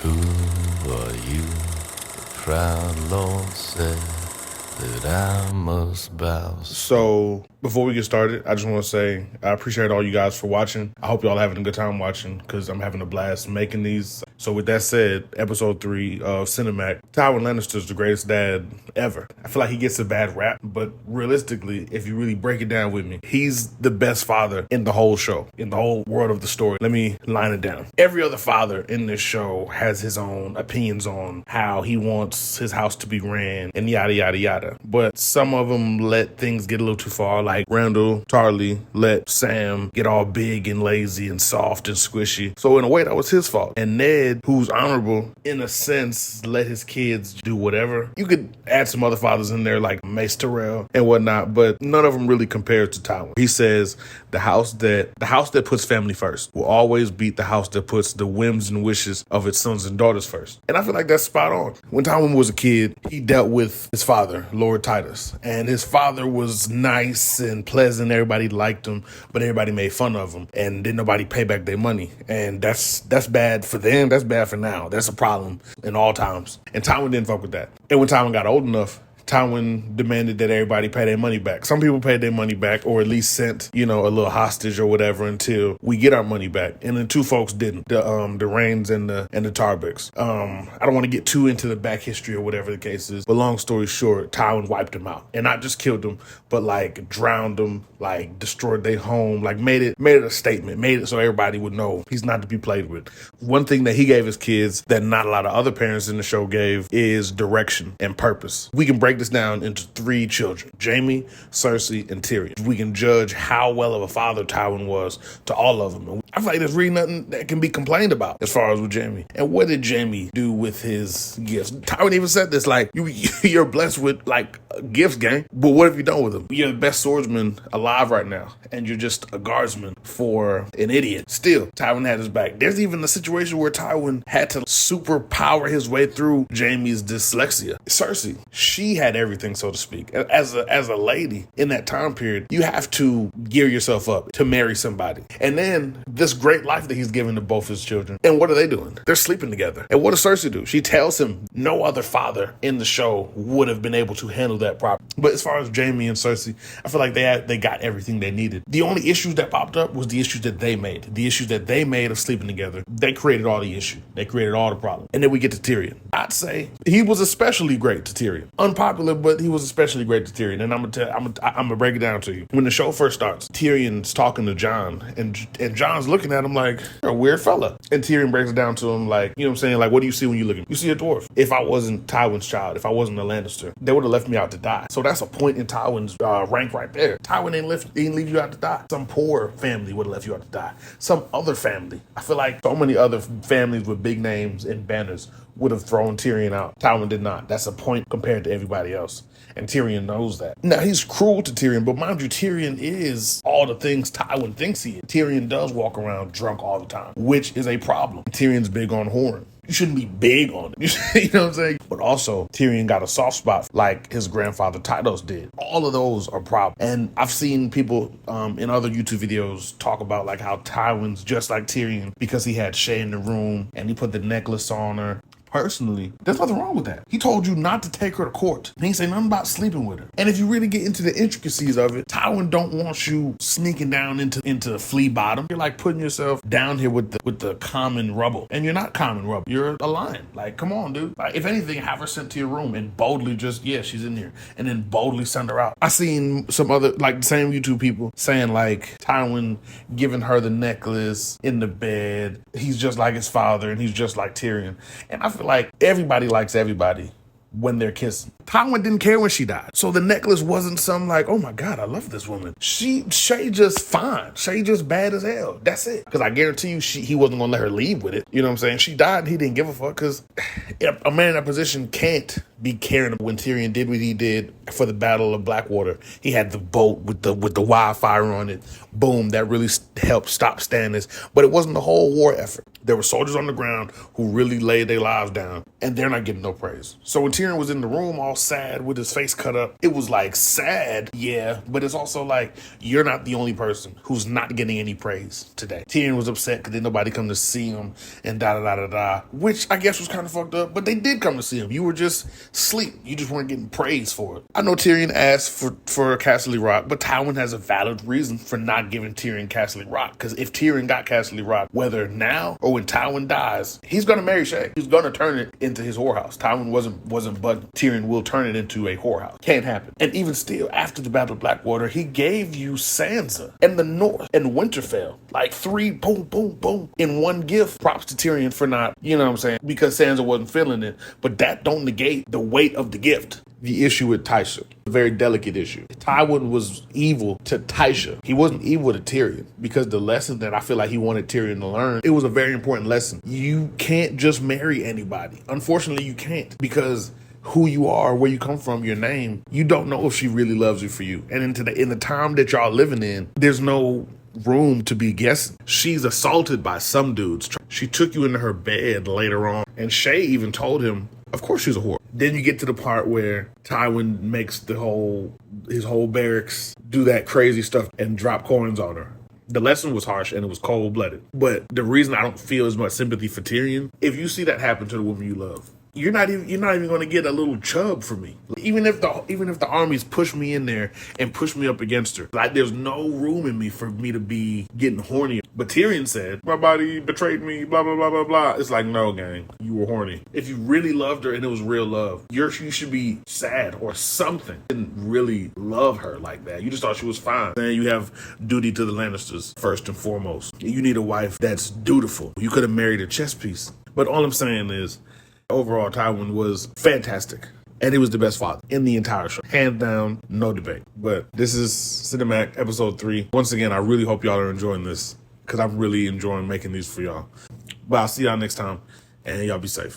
Who are you? The proud Lord said that I must bow. So before we get started, I just want to say I appreciate all you guys for watching. I hope y'all having a good time watching because I'm having a blast making these. So with that said, episode 3 of Cinemac, Tywin Lannister's the greatest dad ever. I feel like he gets a bad rap, but realistically, if you really break it down with me, he's the best father in the whole show, in the whole world of the story. Let me line it down. Every other father in this show has his own opinions on how he wants his house to be ran and yada, yada, yada. But some of them let things get a little too far, like Randall Tarley let Sam get all big and lazy and soft and squishy. So in a way, that was his fault. And Ned, who's honorable, in a sense, let his kids do whatever. You could add some other fathers in there like Mace Tyrell and whatnot, but none of them really compares to Tywin. He says the house that puts family first will always beat the house that puts the whims and wishes of its sons and daughters first. And I feel like that's spot on. When Tywin was a kid, he dealt with his father, Lord Titus, and his father was nice and pleasant. Everybody liked him, but everybody made fun of him, and didn't nobody pay back their money. And that's bad for them. That's bad for now. That's a problem in all times. And Tywin didn't fuck with that. And when Tywin got old enough, Tywin demanded that everybody pay their money back. Some people paid their money back, or at least sent, a little hostage or whatever until we get our money back. And then two folks didn't, the Rains and the Tarbecks. I don't want to get too into the back history or whatever the case is, but long story short, Tywin wiped them out, and not just killed them, but like drowned them, like destroyed their home, like made it a statement, made it so everybody would know he's not to be played with. One thing that he gave his kids that not a lot of other parents in the show gave is direction and purpose. We can break this down into 3 children: Jaime, Cersei, and Tyrion. We can judge how well of a father Tywin was to all of them. And I feel like there's really nothing that can be complained about as far as with Jaime. And what did Jaime do with his gifts? Tywin even said this, like, you're blessed with like gifts, gang, but what have you done with them? You're the best swordsman alive right now, and you're just a guardsman for an idiot. Still, Tywin had his back. There's even a situation where Tywin had to super power his way through Jaime's dyslexia. Cersei, she had everything, so to speak. As a lady in that time period, you have to gear yourself up to marry somebody. And then this great life that he's given to both his children. And what are they doing? They're sleeping together. And what does Cersei do? She tells him no other father in the show would have been able to handle that properly. But as far as Jaime and Cersei, I feel like they got everything they needed. The only issues that popped up was the issues that they made. The issues that they made of sleeping together. They created all the issue. They created all the problem. And then we get to Tyrion. I'd say he was especially great to Tyrion. Unpopular, but he was especially great to Tyrion. And I'm gonna break it down to you. When the show first starts, Tyrion's talking to Jon, and Jon's looking at him like, you're a weird fella. And Tyrion breaks it down to him like, you know what I'm saying? Like, what do you see when you look at me? You see a dwarf. If I wasn't Tywin's child, if I wasn't a Lannister, they would have left me out to die. So that's a point in Tywin's rank right there. Tywin didn't leave you out to die. Some poor family would have left you out to die. Some other family. I feel like so many other families with big names and banners would have thrown Tyrion out. Tywin did not. That's a point compared to everybody else. And Tyrion knows that. Now, he's cruel to Tyrion, but mind you, Tyrion is all the things Tywin thinks he is. Tyrion does walk around drunk all the time, which is a problem. Tyrion's big on whoring. You shouldn't be big on it. You know what I'm saying? But also, Tyrion got a soft spot like his grandfather Tydos did. All of those are problems. And I've seen people in other YouTube videos talk about like how Tywin's just like Tyrion because he had Shay in the room and he put the necklace on her. Personally, there's nothing wrong with that. He told you not to take her to court. He ain't say nothing about sleeping with her. And if you really get into the intricacies of it, Tywin don't want you sneaking down into flea bottom. You're like putting yourself down here with the common rubble. And you're not common rubble. You're a lion. Like, come on, dude. Like, if anything, have her sent to your room and boldly just, yeah, she's in here. And then boldly send her out. I seen some other, like the same YouTube people saying like Tywin giving her the necklace in the bed. He's just like his father and he's just like Tyrion. And I feel like everybody likes everybody when they're kissing. Tywin didn't care when she died. So the necklace wasn't some like, oh my God, I love this woman. Shay just fine. Shay just bad as hell. That's it. Because I guarantee you he wasn't going to let her leave with it. You know what I'm saying? She died and he didn't give a fuck because a man in that position can't be caring. When Tyrion did what he did for the Battle of Blackwater, he had the boat with the wildfire on it. Boom, that really helped stop Stannis. But it wasn't the whole war effort. There were soldiers on the ground who really laid their lives down, and they're not getting no praise. So when Tyrion was in the room all sad with his face cut up, it was like sad, yeah, but it's also like, you're not the only person who's not getting any praise today. Tyrion was upset because didn't nobody come to see him and da-da-da-da-da, which I guess was kind of fucked up, but they did come to see him. You were just asleep. You just weren't getting praise for it. I know Tyrion asked for Casterly Rock, but Tywin has a valid reason for not giving Tyrion Casterly Rock, because if Tyrion got Casterly Rock, whether now or when Tywin dies, he's gonna marry Shay. He's gonna turn it into his whorehouse. Tywin wasn't bugging. Tyrion will turn it into a whorehouse. Can't happen. And even still, after the Battle of Blackwater, he gave you Sansa and the North and Winterfell, like 3 boom, boom, boom in one gift. Props to Tyrion for not, you know what I'm saying, because Sansa wasn't feeling it, but that don't negate the weight of the gift. The issue with Tysha, a very delicate issue. Tywin was evil to Tysha. He wasn't evil to Tyrion, because the lesson that I feel like he wanted Tyrion to learn, it was a very important lesson. You can't just marry anybody. Unfortunately, you can't, because who you are, where you come from, your name, you don't know if she really loves you for you. And in the time that y'all living in, there's no room to be guessing. She's assaulted by some dudes. She took you into her bed later on, and Shay even told him, of course she's a whore. Then you get to the part where Tywin makes his whole barracks do that crazy stuff and drop coins on her. The lesson was harsh and it was cold-blooded. But the reason I don't feel as much sympathy for Tyrion, if you see that happen to the woman you love, you're not even going to get a little chub from me. Even if the armies push me in there and push me up against her, like, there's no room in me for me to be getting horny. But Tyrion said, my body betrayed me, blah, blah, blah, blah, blah. It's like, no, gang, you were horny. If you really loved her and it was real love, you should be sad or something. You didn't really love her like that. You just thought she was fine. Then you have duty to the Lannisters first and foremost. You need a wife that's dutiful. You could have married a chess piece. But all I'm saying is, overall, Tywin was fantastic. And he was the best father in the entire show. Hands down, no debate. But this is Cinemac episode 3. Once again, I really hope y'all are enjoying this, because I'm really enjoying making these for y'all. But I'll see y'all next time, and y'all be safe.